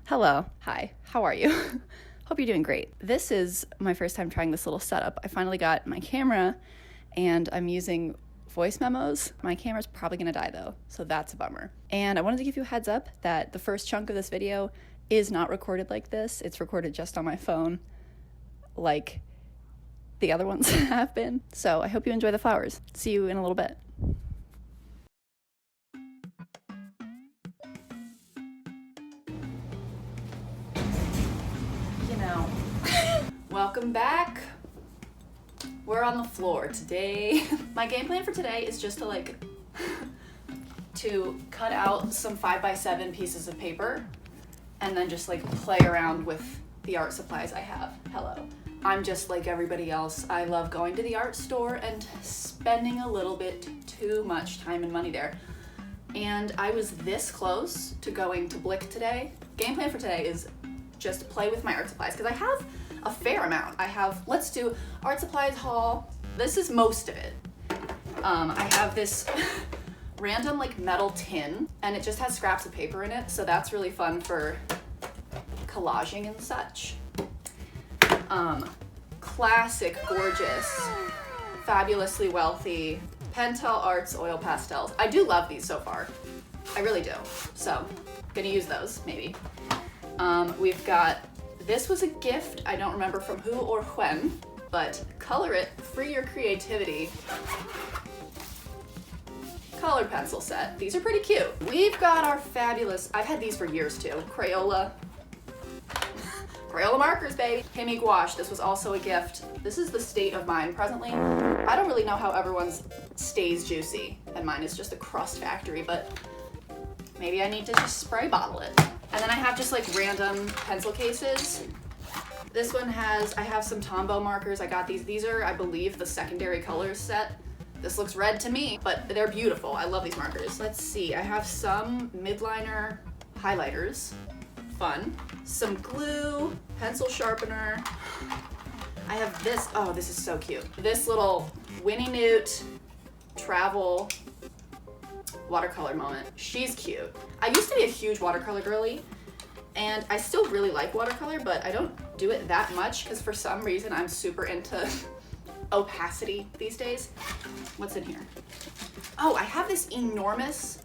Hello. Hi. How are you? Hope you're doing great. This is my first time trying this little setup. I finally got my camera and I'm using voice memos. My camera's probably gonna die though, so that's a bummer. And I wanted to give you a heads up that the first chunk of this video is not recorded like this. It's recorded just on my phone, like the other ones have been. So I hope you enjoy the flowers. See you in a little bit. Welcome back. We're on the floor today. My game plan for today is just to cut out some 5x7 pieces of paper and then just play around with the art supplies I have. Hello. I'm just like everybody else. I love going to the art store and spending a little bit too much time and money there. And I was this close to going to Blick today. Game plan for today is just play with my art supplies because I have a fair amount. Let's do art supplies haul. This is most of it. I have this random metal tin and it just has scraps of paper in it. So that's really fun for collaging and such. Classic, gorgeous, fabulously wealthy Pentel Arts oil pastels. I do love these so far. I really do. So gonna use those maybe. We've got, this was a gift, I don't remember from who or when, but Color It, Free Your Creativity colored pencil set. These are pretty cute. We've got our fabulous, I've had these for years too, Crayola markers, baby. Hemi gouache, this was also a gift. This is the state of mine presently. I don't really know how everyone's stays juicy, and mine is just a crust factory, but maybe I need to just spray bottle it. And then I have just random pencil cases. This one I have some Tombow markers. I got these. These are, I believe, the secondary colors set. This looks red to me, but they're beautiful. I love these markers. Let's see, I have some midliner highlighters. Fun. Some glue, pencil sharpener. I have this, oh, this is so cute. This little Winnie Newt travel watercolor moment. She's cute. I used to be a huge watercolor girly, and I still really like watercolor, but I don't do it that much because for some reason I'm super into opacity these days. What's in here? Oh, I have this enormous,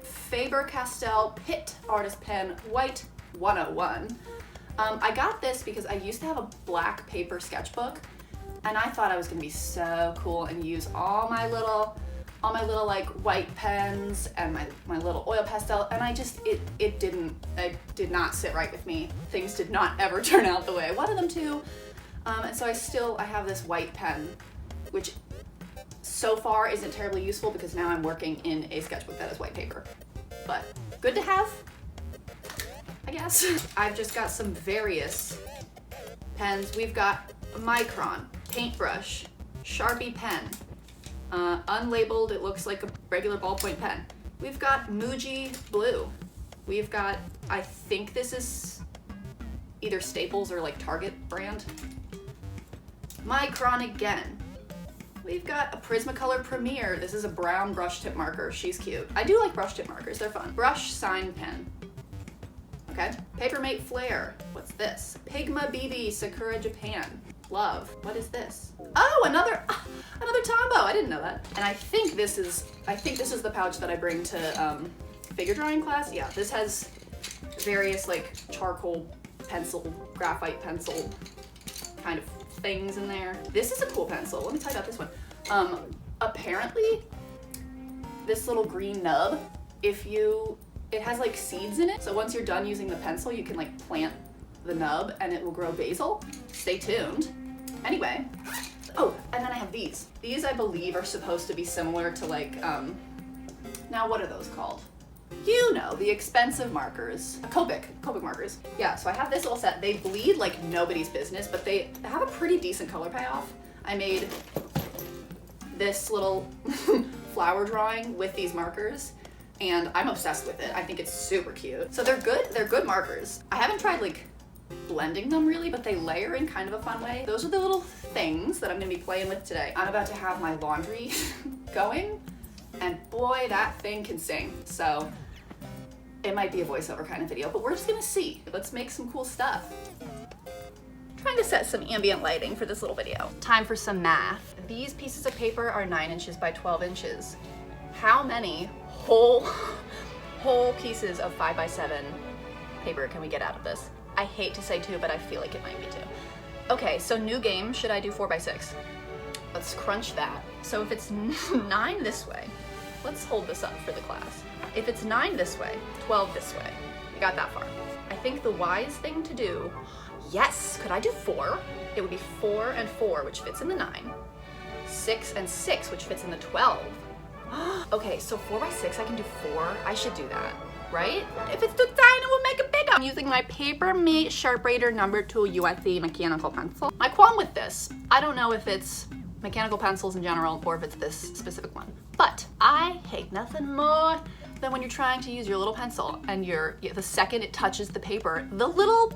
Faber-Castell Pitt Artist Pen White 101. I got this because I used to have a black paper sketchbook, and I thought I was gonna be so cool and use all my little white pens and my little oil pastel, and it did not sit right with me. Things did not ever turn out the way I wanted them to. And so I have this white pen, which so far isn't terribly useful because now I'm working in a sketchbook that is white paper. But good to have, I guess. I've just got some various pens. We've got a Micron paintbrush, Sharpie pen, unlabeled, it looks like a regular ballpoint pen. We've got Muji blue. We've got, I think this is either Staples or Target brand. Micron again. We've got a Prismacolor Premier. This is a brown brush tip marker. She's cute. I do like brush tip markers, they're fun. Brush sign pen. Okay. Papermate Flare. What's this? Pigma BB Sakura Japan. Love. What is this? Oh, another Tombow. I didn't know that. And I think this is the pouch that I bring to figure drawing class. Yeah, this has various charcoal pencil, graphite pencil kind of things in there. This is a cool pencil. Let me tell you about this one. Apparently this little green nub, it has seeds in it. So once you're done using the pencil, you can plant the nub and it will grow basil. Stay tuned. Anyway, oh, and then I have these. These I believe are supposed to be similar to now what are those called? You know, the expensive markers. Copic markers. Yeah, so I have this little set. They bleed like nobody's business, but they have a pretty decent color payoff. I made this little flower drawing with these markers, and I'm obsessed with it. I think it's super cute. So they're good markers. I haven't tried blending them really, but they layer in kind of a fun way. Those are the little things that I'm gonna be playing with today. I'm about to have my laundry going, and boy, that thing can sing. So It might be a voiceover kind of video, but we're just gonna see. Let's make some cool stuff. Trying to set some ambient lighting for this little video. Time for some math. These pieces of paper are 9 inches by 12 inches. How many whole pieces of 5 by 7 paper can we get out of this? I hate to say 2, but I feel like it might be 2. Okay, so new game, should I do 4 by 6? Let's crunch that. So if it's 9 this way, let's hold this up for the class. If it's 9 this way, 12 this way, we got that far. I think the wise thing to do, yes, could I do 4? It would be 4 and 4, which fits in the 9. 6 and 6, which fits in the 12. Okay, so 4 by 6, I can do 4. I should do that, right? If it's too tiny, we'll make it bigger. I'm using my Paper Mate Sharprater #2 USD mechanical pencil. My qualm with this, I don't know if it's mechanical pencils in general or if it's this specific one, but I hate nothing more than when you're trying to use your little pencil and the second it touches the paper, the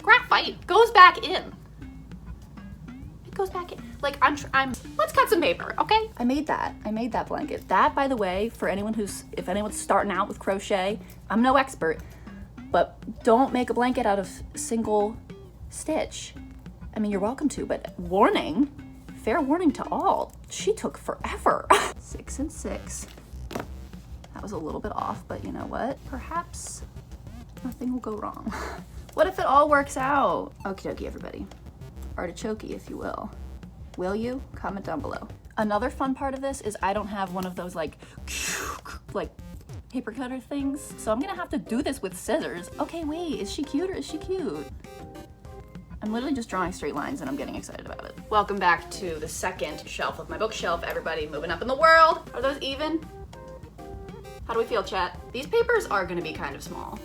graphite goes back in. It goes back in. Like let's cut some paper, okay? I made that blanket. That, by the way, for if anyone's starting out with crochet, I'm no expert, but don't make a blanket out of single stitch. I mean, you're welcome to, but fair warning to all, she took forever. 6 and 6. That was a little bit off, but you know what? Perhaps nothing will go wrong. What if it all works out? Okie dokie, everybody. Artichoke, if you will. Will you? Comment down below. Another fun part of this is I don't have one of those like paper cutter things, so I'm gonna have to do this with scissors. Okay, wait, is she cute or is she cute? I'm literally just drawing straight lines and I'm getting excited about it. Welcome back to the second shelf of my bookshelf. Everybody moving up in the world. Are those even? How do we feel, chat? These papers are gonna be kind of small.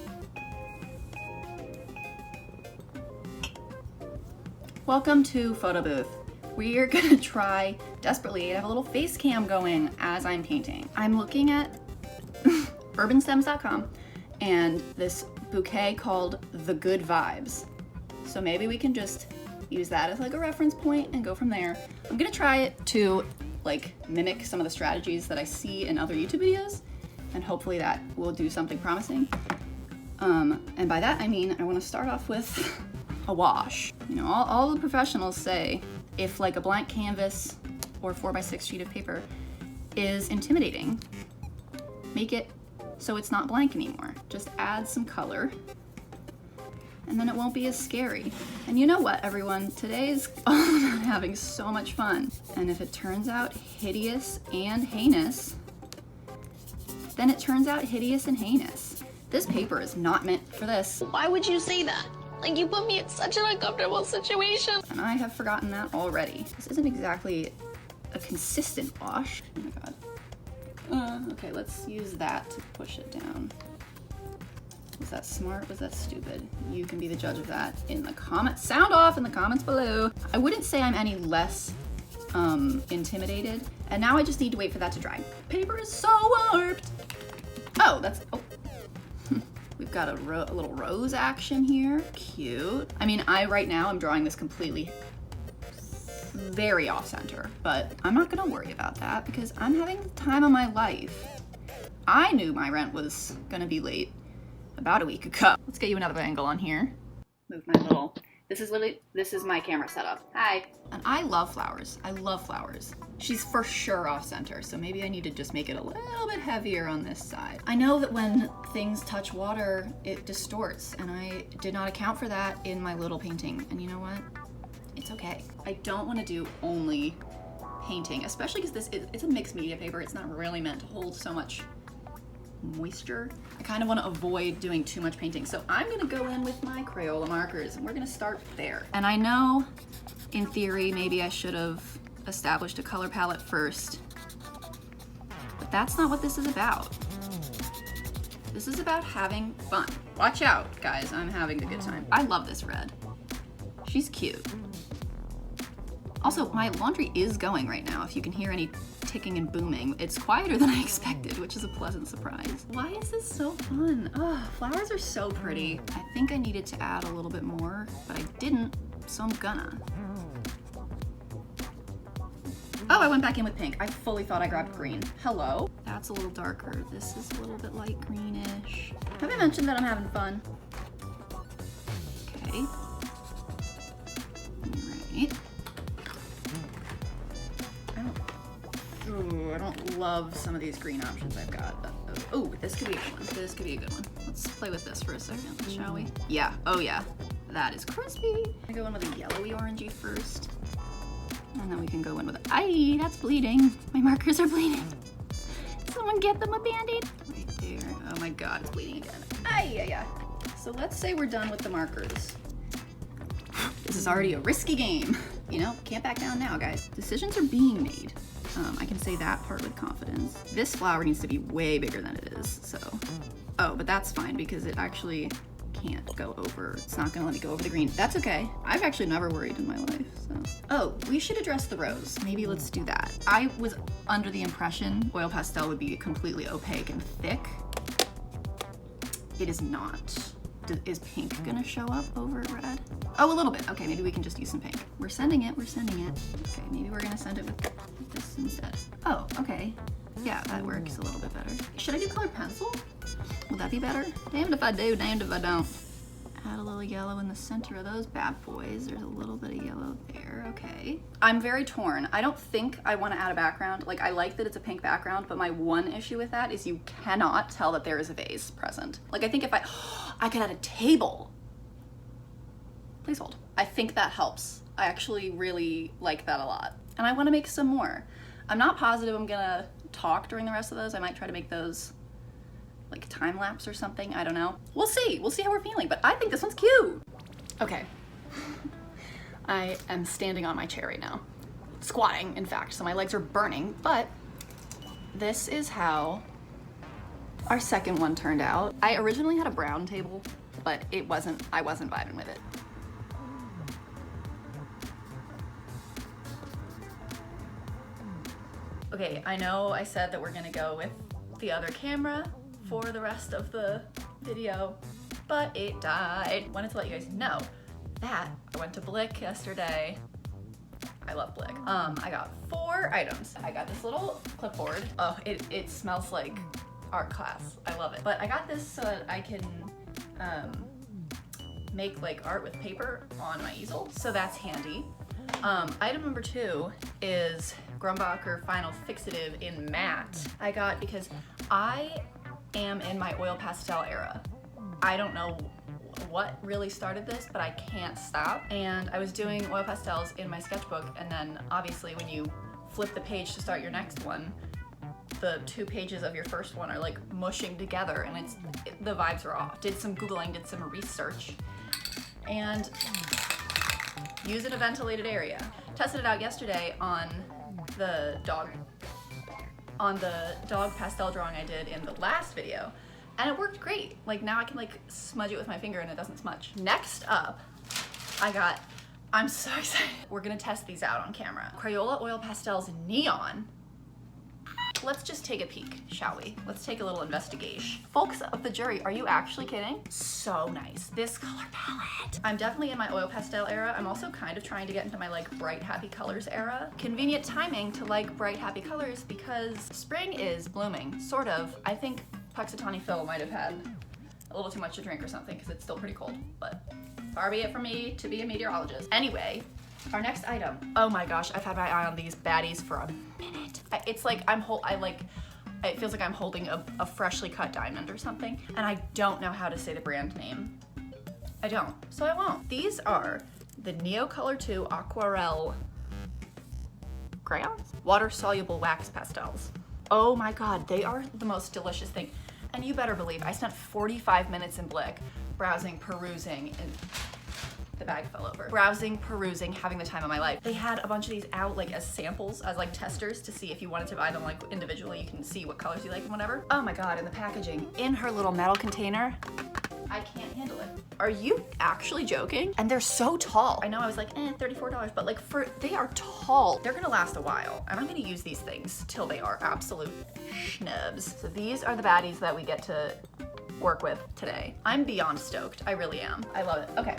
Welcome to Photo Booth. We are gonna try desperately to have a little face cam going as I'm painting. I'm looking at urbanstems.com and this bouquet called The Good Vibes. So maybe we can just use that as like a reference point and go from there. I'm gonna try it to like mimic some of the strategies that I see in other YouTube videos, and hopefully that will do something promising. And by that I mean I wanna start off with a wash. You know, all the professionals say if like a blank canvas or 4 by 6 sheet of paper is intimidating, make it so it's not blank anymore. Just add some color and then it won't be as scary. And you know what, everyone? Today is all about having so much fun. And if it turns out hideous and heinous, then it turns out hideous and heinous. This paper is not meant for this. Why would you say that? Like, you put me in such an uncomfortable situation. And I have forgotten that already. This isn't exactly a consistent wash. Oh my god. Okay, let's use that to push it down. Was that smart? Was that stupid? You can be the judge of that in the comments. Sound off in the comments below. I wouldn't say I'm any less intimidated. And now I just need to wait for that to dry. Paper is so warped. Oh, we've got a little rose action here. Cute. I mean, right now I'm drawing this completely very off center, but I'm not gonna worry about that because I'm having the time of my life. I knew my rent was gonna be late about a week ago. Let's get you another angle on here. Move my little, this is my camera setup. Hi. And I love flowers. I love flowers. She's for sure off center, so maybe I need to just make it a little bit heavier on this side. I know that when things touch water, it distorts, and I did not account for that in my little painting. And you know what? It's okay. I don't want to do only painting, especially because it's a mixed media paper. It's not really meant to hold so much moisture. I kind of want to avoid doing too much painting, so I'm gonna go in with my Crayola markers and we're gonna start there. And I know in theory maybe I should have established a color palette first, but that's not what this is about. This is about having fun. Watch out, guys, I'm having a good time. I love this red. She's cute. Also, my laundry is going right now, if you can hear any ticking and booming. It's quieter than I expected, which is a pleasant surprise. Why is this so fun? Oh, flowers are so pretty. I think I needed to add a little bit more, but I didn't, so I'm gonna. Oh, I went back in with pink. I fully thought I grabbed green. Hello? That's a little darker. This is a little bit light greenish. Have I mentioned that I'm having fun? Okay. Alright. I don't love some of these green options I've got. Oh, this could be a good one. This could be a good one. Let's play with this for a second, shall we? Yeah, oh yeah. That is crispy. I'm gonna go in with a yellowy orangey first. And then we can go in with, aye, that's bleeding. My markers are bleeding. Someone get them a Band-Aid. Right there. Oh my God, it's bleeding again. Aye, yeah. So let's say we're done with the markers. This is already a risky game. You know, can't back down now, guys. Decisions are being made. I can say that part with confidence. This flower needs to be way bigger than it is, so. Oh, but that's fine because it actually can't go over. It's not gonna let me go over the green. That's okay. I've actually never worried in my life, so. Oh, we should address the rose. Maybe let's do that. I was under the impression oil pastel would be completely opaque and thick. It is not. Is pink gonna show up over red? Oh, a little bit. Okay, maybe we can just use some pink. We're sending it, we're sending it. Okay, maybe we're gonna send it with this instead. Oh, okay. Yeah, that works a little bit better. Should I do colored pencil? Would that be better? Damned if I do, damned if I don't. Add a little yellow in the center of those bad boys. There's a little bit of yellow there, okay. I'm very torn. I don't think I want to add a background. Like, I like that it's a pink background, but my one issue with that is you cannot tell that there is a vase present. Like, I think if I could add a table. Please hold. I think that helps. I actually really like that a lot. And I want to make some more. I'm not positive I'm gonna talk during the rest of those. I might try to make those like time lapse or something. I don't know. We'll see. We'll see how we're feeling, but I think this one's cute. Okay. I am standing on my chair right now. Squatting, in fact, so my legs are burning, but this is how our second one turned out. I originally had a brown table, but I wasn't vibing with it. Okay, I know I said that we're gonna go with the other camera for the rest of the video, but it died. Wanted to let you guys know that I went to Blick yesterday. I love Blick. I got 4 items. I got this little clipboard. Oh, it smells like art class. I love it. But I got this so that I can make like art with paper on my easel, so that's handy. Item number 2 is Grumbacher Final Fixative in matte. I got because I am in my oil pastel era. I don't know what really started this, but I can't stop. And I was doing oil pastels in my sketchbook, and then obviously when you flip the page to start your next one, the 2 pages of your first one are like mushing together, and the vibes are off. Did some Googling, did some research, and use in a ventilated area. Tested it out yesterday on the dog pastel drawing I did in the last video, and it worked great. Like, now I can like smudge it with my finger and it doesn't smudge. Next up, I'm so excited. We're gonna test these out on camera. Crayola Oil Pastels Neon. Let's just take a peek, shall we? Let's take a little investigation. Folks of the jury, are you actually kidding? So nice. This color palette. I'm definitely in my oil pastel era. I'm also kind of trying to get into my like bright, happy colors era. Convenient timing to like bright, happy colors because spring is blooming, sort of. I think Puxatawny Phil might have had a little too much to drink or something because it's still pretty cold, but far be it from me to be a meteorologist. Anyway, our next item. Oh my gosh, I've had my eye on these baddies for a minute. It's like it feels like I'm holding a freshly cut diamond or something, and I don't know how to say the brand name. I don't, so I won't. These are the Neocolor 2 Aquarelle crayons? Water-soluble wax pastels. Oh my God, they are the most delicious thing. And you better believe I spent 45 minutes in Blick browsing, perusing, and the bag fell over. Browsing, perusing, having the time of my life. They had a bunch of these out like as samples, as like testers to see if you wanted to buy them like individually, you can see what colors you like and whatever. Oh my God, and the packaging. In her little metal container, I can't handle it. Are you actually joking? And they're so tall. I know I was like, $34, but like they are tall. They're gonna last a while, and I'm gonna use these things till they are absolute schnubs. So these are the baddies that we get to work with today. I'm beyond stoked, I really am. I love it, okay.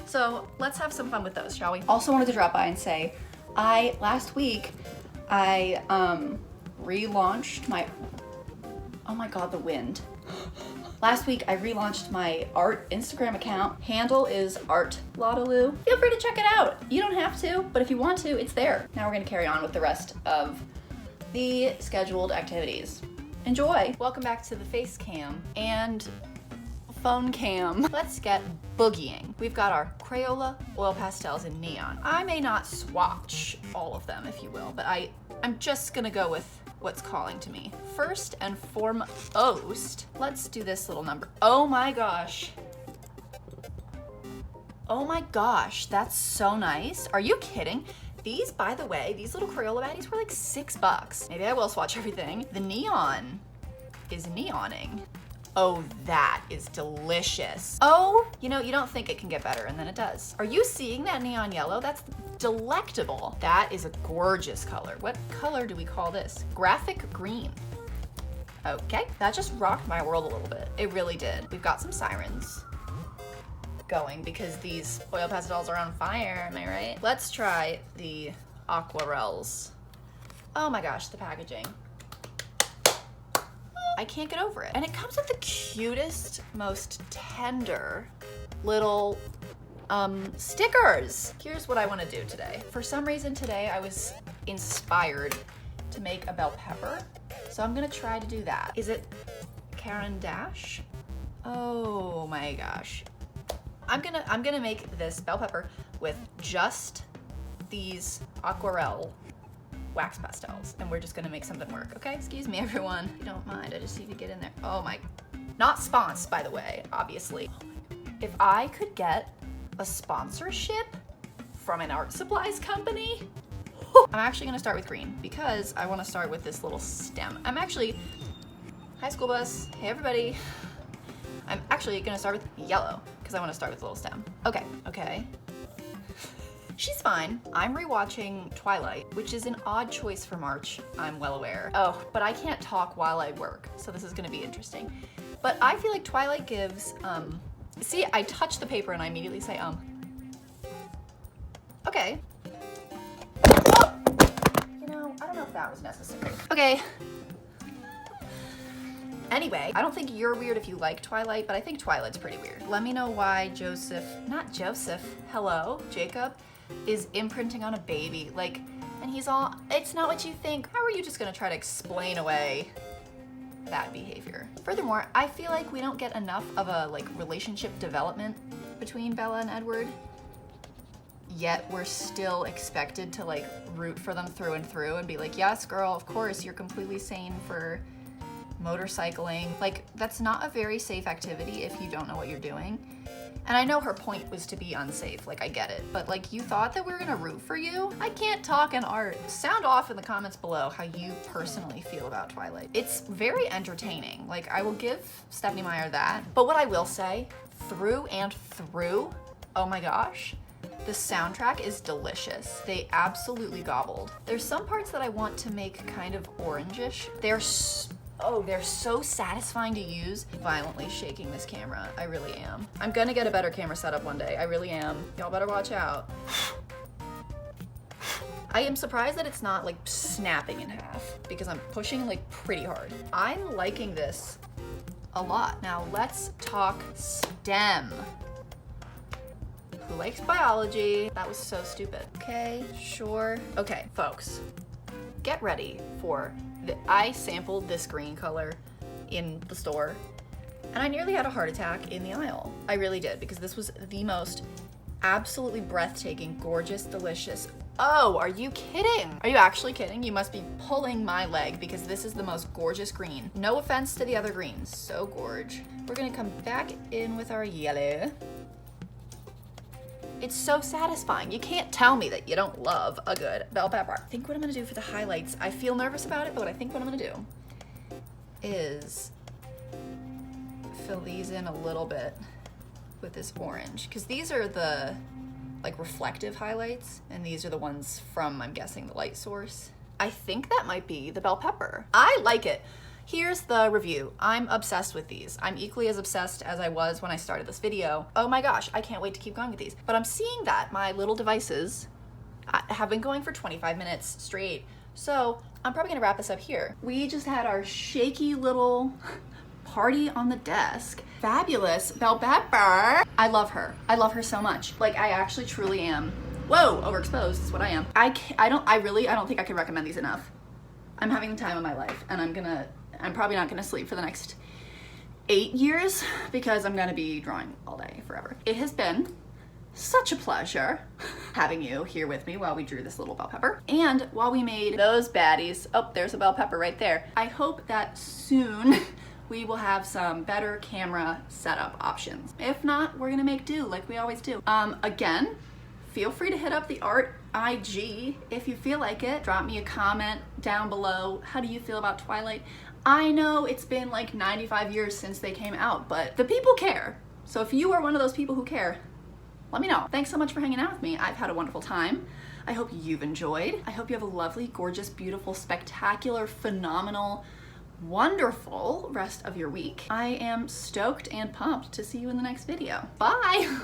So let's have some fun with those, shall we? Also wanted to drop by and say, last week, I relaunched Oh my God, the wind. Last week, I relaunched my art Instagram account. Handle is art.laudelou. Feel free to check it out. You don't have to, but if you want to, it's there. Now we're gonna carry on with the rest of the scheduled activities. Enjoy. Welcome back to the face cam and phone cam. Let's get boogieing. We've got our Crayola oil pastels in neon. I may not swatch all of them, if you will, but I'm just gonna go with what's calling to me. First and foremost, let's do this little number. Oh my gosh. Oh my gosh, that's so nice. Are you kidding? These, by the way, these little Crayola baddies were like $6. Maybe I will swatch everything. The neon is neoning. Oh, that is delicious. Oh, you know, you don't think it can get better, and then it does. Are you seeing that neon yellow? That's delectable. That is a gorgeous color. What color do we call this? Graphic green. Okay, that just rocked my world a little bit. It really did. We've got some sirens going because these oil pastels are on fire, am I right? Let's try the aquarels. Oh my gosh, the packaging. I can't get over it. And it comes with the cutest, most tender little stickers. Here's what I want to do today. For some reason today I was inspired to make a bell pepper. So I'm gonna try to do that. Is it Caran d'Ache? Oh my gosh. I'm gonna make this bell pepper with just these aquarelle wax pastels, and we're just gonna make something work, okay? Excuse me, everyone. If you don't mind, I just need to get in there. Oh my, not sponsored, by the way, obviously. If I could get a sponsorship from an art supplies company, I'm actually gonna start with green because I wanna start with this little stem. I'm actually, hi school bus, hey everybody. I'm actually gonna start with yellow because I wanna start with a little stem. Okay. She's fine. I'm rewatching Twilight, which is an odd choice for March, I'm well aware. Oh, but I can't talk while I work, so this is gonna be interesting. But I feel like Twilight gives, see, I touch the paper and I immediately say, Okay. Oh! You know, I don't know if that was necessary. Okay. Anyway, I don't think you're weird if you like Twilight, but I think Twilight's pretty weird. Let me know why Jacob is imprinting on a baby. Like, and he's all, it's not what you think. How are you just gonna try to explain away that behavior? Furthermore, I feel like we don't get enough of a relationship development between Bella and Edward, yet we're still expected to root for them through and through and be like, yes girl, of course, you're completely sane for motorcycling. That's not a very safe activity if you don't know what you're doing. And I know her point was to be unsafe, I get it, but you thought that we were gonna root for you? I can't talk in art. Sound off in the comments below how you personally feel about Twilight. It's very entertaining. I will give Stephenie Meyer that. But what I will say, through and through, oh my gosh, the soundtrack is delicious. They absolutely gobbled. There's some parts that I want to make kind of orangish. They're so satisfying to use. Violently shaking this camera, I really am. I'm gonna get a better camera setup one day, I really am. Y'all better watch out. I am surprised that it's not snapping in half because I'm pushing pretty hard. I'm liking this a lot. Now let's talk STEM. Who likes biology? That was so stupid. Okay, sure. Okay, folks, get ready for I sampled this green color in the store and I nearly had a heart attack in the aisle. I really did, because this was the most absolutely breathtaking, gorgeous, delicious. Oh, are you kidding? Are you actually kidding? You must be pulling my leg because this is the most gorgeous green. No offense to the other greens, so gorge. We're gonna come back in with our yellow. It's so satisfying. You can't tell me that you don't love a good bell pepper. I think what I'm gonna do for the highlights, I feel nervous about it, but I think what I'm gonna do is fill these in a little bit with this orange, because these are the reflective highlights, and these are the ones from, I'm guessing, the light source. I think that might be the bell pepper. I like it. Here's the review. I'm obsessed with these. I'm equally as obsessed as I was when I started this video. Oh my gosh, I can't wait to keep going with these. But I'm seeing that my little devices have been going for 25 minutes straight. So I'm probably gonna wrap this up here. We just had our shaky little party on the desk. Fabulous bell pepper. I love her. I love her so much. Like, I actually truly am. Whoa, overexposed is what I am. I don't think I can recommend these enough. I'm having the time of my life, and I'm probably not gonna sleep for the next 8 years because I'm gonna be drawing all day forever. It has been such a pleasure having you here with me while we drew this little bell pepper and while we made those baddies. Oh, there's a bell pepper right there. I hope that soon we will have some better camera setup options. If not, we're gonna make do like we always do. Again, feel free to hit up the art IG if you feel like it. Drop me a comment down below. How do you feel about Twilight? I know it's been like 95 years since they came out, but the people care. So if you are one of those people who care, let me know. Thanks so much for hanging out with me. I've had a wonderful time. I hope you've enjoyed. I hope you have a lovely, gorgeous, beautiful, spectacular, phenomenal, wonderful rest of your week. I am stoked and pumped to see you in the next video. Bye!